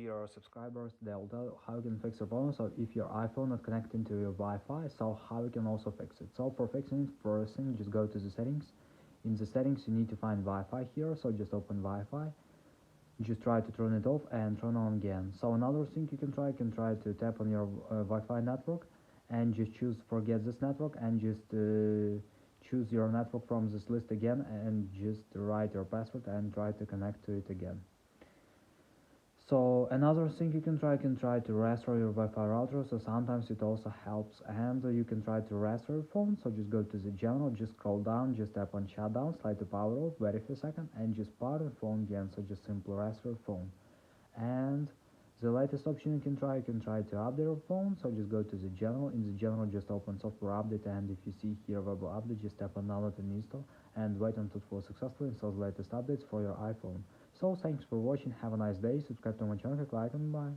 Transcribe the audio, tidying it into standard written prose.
dear subscribers, they'll tell how you can fix your phone. So if your iPhone not connecting to your Wi-Fi, so how you can also fix it. So for fixing it, first thing, just go to the settings. In the settings, you need to find Wi-Fi here. So just open Wi-Fi. Just try to turn it off and turn on again. So another thing you can try to tap on your Wi-Fi network and just choose forget this network and just choose your network from this list again and just write your password and try to connect to it again. So another thing you can try to restore your Wi-Fi router. So sometimes it also helps, and you can try to restore your phone. So just go to the general, just scroll down, just tap on shutdown, slide to power off, wait for a second, and just power the phone again. So just simply restore your phone. And the latest option you can try to update your phone. So just go to the general. In the general, just open software update, and if you see here available update, just tap on download and install, and wait until it will successfully install the latest updates for your iPhone. So thanks for watching, have a nice day, subscribe to my channel, click like and bye.